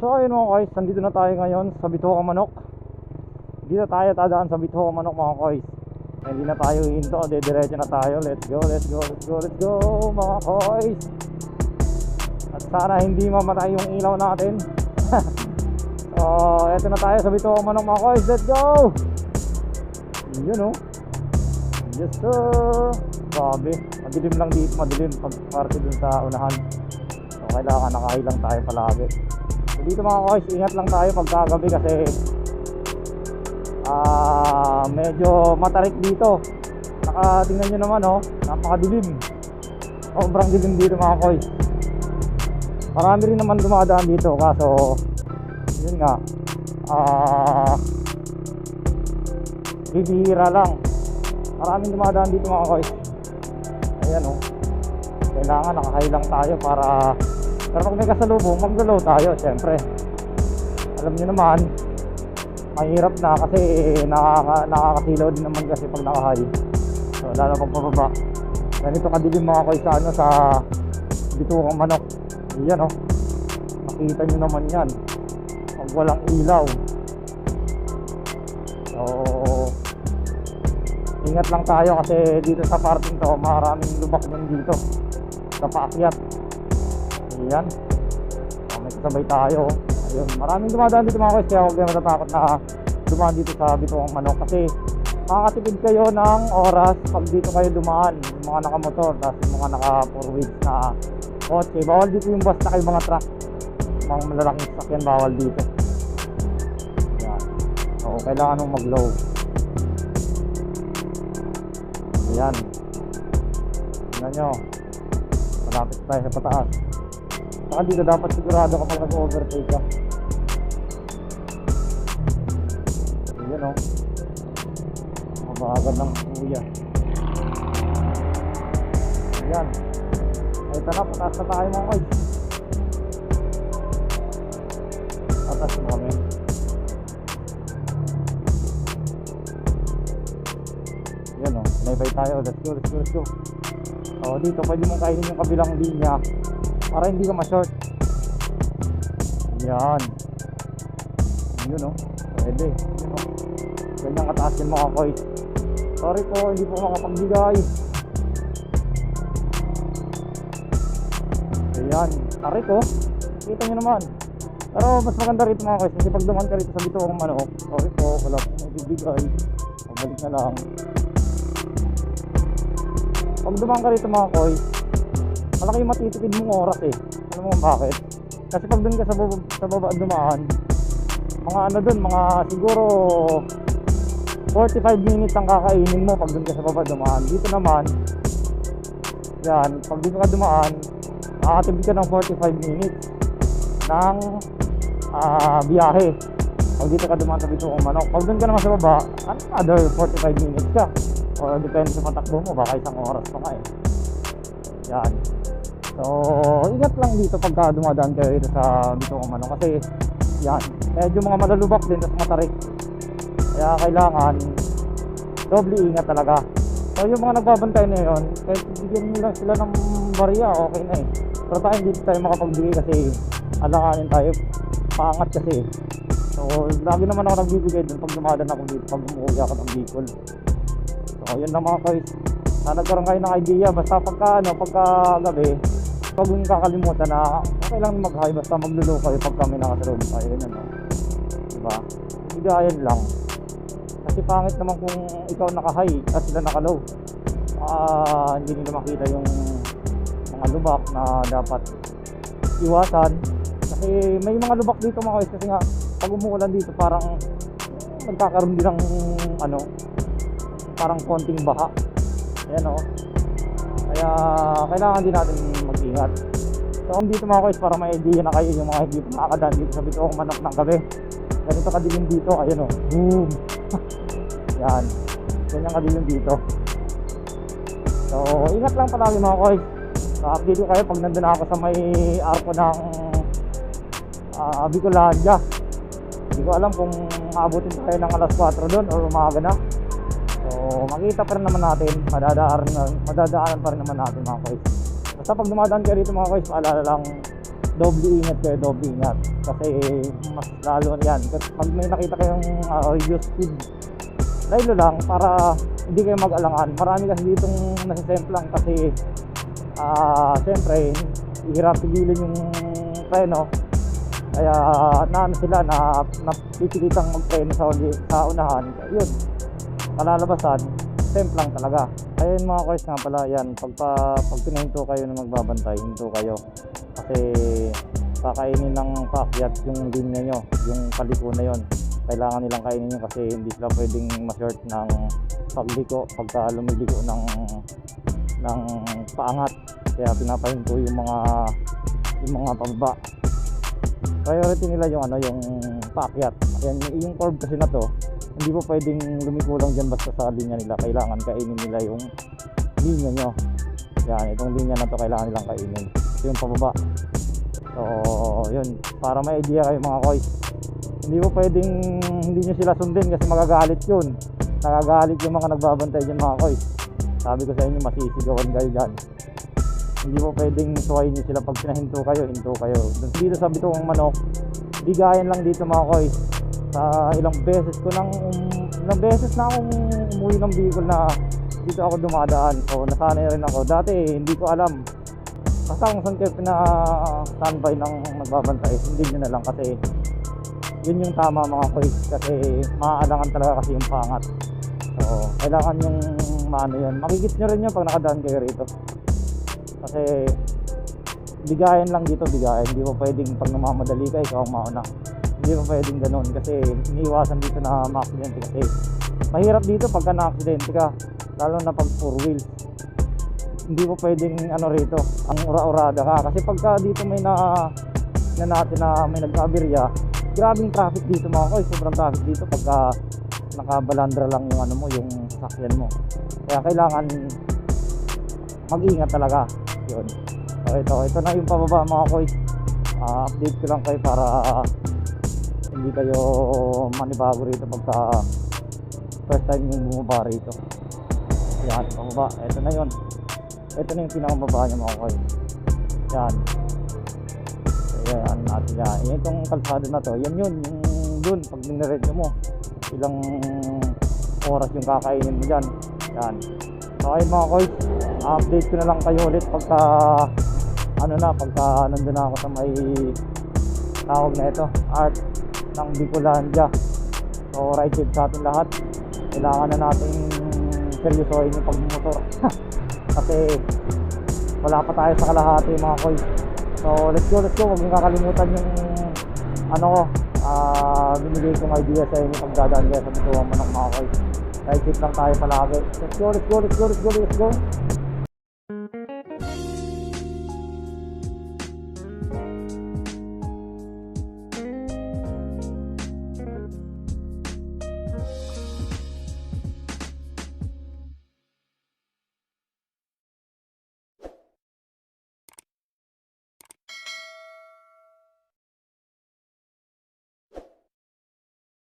So ayun mga guys, nandito na tayo ngayon sa Bituka Manok. Dito tayo tadaan sa Bituka Manok mga guys. Hindi na tayo hinto, diretso na tayo. Let's go, let's go, let's go, let's go mga guys. At sana hindi mamatay yung ilaw natin. So eto na tayo sa Bituka Manok mga guys, let's go. Yun o. Yes sir. Grabe, madilim lang dito, madilim pag parte dun sa unahan. So kailangan nakahilang tayo palagi. So dito mga guys, ingat lang tayo pagkagabi kasi medyo matarik dito. Tingnan nyo naman oh, napakadilim. Sobrang dilim dito mga guys. Marami rin naman dumadaan dito kaso yun nga, bibihira lang. Maraming dumadaan dito mga guys. Ayan oh, kailangan nakahilang tayo para pero pag may kasalubong, mag-low tayo syempre. Alam nyo naman, mahirap na kasi nakakasilaw din naman kasi pag naka-high. So lalo pag pababa. Ganito kadilim mga guys sa sa Bituka Manok. Ayan oh, makita nyo naman yan pag walang ilaw. So ingat lang tayo kasi dito sa parting to maraming lubak din dito sa paakyat. Ayan, may kasabay tayo. Ayun, maraming dumadaan dito mga guys, kaya huwag kayo matatakot na dumaan dito sa Bituka Manok kasi makakatipid kayo ng oras pag dito kayo dumaan. Yung mga nakamotor, tapos yung mga naka 4 wheels na kotse, bawal dito yung basta kayo mga truck, mga malalaking sasakyan bawal dito. Ayan, so kailangan mong mag-low. Ayan, tingnan nyo, malapit tayo sa pataas. Saka dito dapat sigurado kapag nag-overtake ka. Ayan o, mabagal ng kuya. Ayan, ay tara, pataas na tayo mga guys. Pataas mo kami. Ayan o, sinay-bay tayo. Let's go, let's go, let's go. O dito pwede mong kainin yung kabilang linya para hindi ka ma-short. Yan. Yun o, pwede. Yun o, ganyan kataas yun mga boys. Sorry po, hindi po makapagbigay. Ayan, tarik o, kita nyo naman. Pero mas maganda rito mga boys kasi pag duman ka rito sa Bituka Manok, sorry po, wala pong magbibigay. Pabalik na lang. Pag duman ka rito mga boys, malaki yung matitipid mong oras eh. Alam mo bakit? Kasi pag dun ka sa baba dumaan, mga ano dun, mga siguro 45 minutes ang kakainin mo pag dun ka sa baba dumaan. Dito naman, yan, pag dito ka dumaan, makakatipid ka ng 45 minutes ng biyahe. Pag dito ka dumaan sa Bituka Manok, pag dun ka naman sa baba, another 45 minutes ka. O depende sa patakbo mo, baka isang oras pa nga eh. Yan. So ingat lang dito pagka dumadaan kayo dito sa Bituka Manok kasi yan, medyo mga malalubak din at matarik, kaya kailangan doble ingat talaga. So yung mga nagbabantay na yun, kahit bigyan nyo lang sila ng barya, okay na eh. Pero tayo hindi tayo makapagbigay kasi alanganin tayo, paangat kasi. So lagi naman ako nagbibigay dun pag dumadaan ako dito, pag umuwi ako ng Bicol. So yun lang mga guys, nagkaroon kayo ng idea. Basta pagka gabi, pag yung kakalimutan na okay lang mag-high, basta maglulo kayo pag kami nakasalubong kayo. Yun ano, diba? Bigayan lang kasi pangit naman kung ikaw naka-high at sila naka-low. Hindi nila makita yung mga lubak na dapat iwasan kasi may mga lubak dito mga guys. Kasi nga pag umuulan dito parang nagkakaroon din ng ano, parang konting baha. Ayan o, kaya kailangan din natin mag-ingat. So kung dito mga guys, para may idea na kayo yung mga hindi pa nakakadaan dito sa Bituka Manok ng gabi, ganito kadilim dito. Ayan o, boom. Yan, ganyan kadilim dito. So ingat lang palagi mga guys. So update ko kayo pag nandun ako sa may arko ng Bicolandia. Hindi ko alam kung aabutin tayo ng alas 4 doon or umaga na. So makita pa rin naman natin, madadaanan pa rin naman natin mga guys. Basta pag dumadaan kayo rito mga guys, paalala lang, doble ingat kayo, doble ingat. Kasi mas lalo yan. Pag may nakita kayong reduced speed, dahil lang para hindi kayo mag-alangan. Marami kasi ditong nasisemplang kasi siyempre ihirap pigilin yung preno. Kaya naano sila na napipilitang magpreno sa unahan. Yun, kalalabasan, semplang talaga. Kaya yun mga koys nga pala, yan, pag pinahinto kayo na magbabantay, hinto kayo. Kasi kakainin ng paakyat yung linya nyo, yung paliko na yon. Kailangan nilang kainin yun kasi hindi sila pwedeng ma-short ng pagliko pagka lumiliko ng paangat. Kaya pinapahinto yung mga pababa. Priority nila yung yung paakyat. Ayan, yung curve kasi na to, hindi po pwedeng lumiko lang dyan basta sa linya nila. Kailangan kainin nila yung linya nyo. Yan, itong linya na to kailangan nilang kainin. Ito yung pababa. So yun, para may idea kayo mga koys. Hindi po pwedeng hindi nyo sila sundin kasi magagalit yun. Nagagalit yung mga nagbabantay dyan mga koys. Sabi ko sa inyo, masisigawan kayo dyan. Hindi po pwedeng suwayin nyo sila. Pag pinahinto kayo, hinto kayo. Dito sa Bitong Manok, bigayan lang dito mga koys. Sa ilang beses na akong umuwi ng Bicol na dito ako dumadaan. So nasanay rin ako. Dati hindi ko alam. Basta kung saan kayo pina-standby ng nagbabantay, hindi nyo na lang kasi yun yung tama mga koys. Kasi maaalangan talaga kasi yung pangat. So kailangan yung maano yun. Makikit nyo rin yun pag nakadaan kayo rito. Kasi bigayan lang dito, bigayan. Hindi mo pwedeng pag namamadali ka, ikaw ang mauna. Hindi mo pwedeng ganun kasi iniiwasan dito na ma-aksidente kasi mahirap dito pagka na-aksidente ka, lalo na pag 4 wheels. Hindi mo pwedeng rito, ang ura-urada ka kasi pagka dito may natin na may nagkabirya, grabing traffic dito mga koy, sobrang traffic dito pagka nakabalandra lang yung mo, yung sasakyan mo. Kaya kailangan mag-ingat talaga. Yun. So ito na yung pababa mga koy. Update ko lang kayo para hindi kayo manibago rito pagka first time yung bumaba rito. Yan, pababa. Ito na yun. Ito na yung pinakababa niya mga koy. Yan. Ayan natin yan. Itong kalsada na to, yan yun. Yung dun, pag nineredyo mo, ilang oras yung kakainin mo dyan. Yan. So ayun mga koy, update ko na lang kayo ulit pagka pagka nandun na ako sa may tawag na ito, Art ng Bicolandia. So right side sa atin lahat, kailangan na natin seryosohin yung pagmumotor kasi wala pa tayo sa kalahati mga koy. So let's go, huwag nyo kakalimutan yung binigay kong idea sa inyo pag dadaan kayo sa Bitong Manok mga koy. Right side lang tayo palagi. Let's go.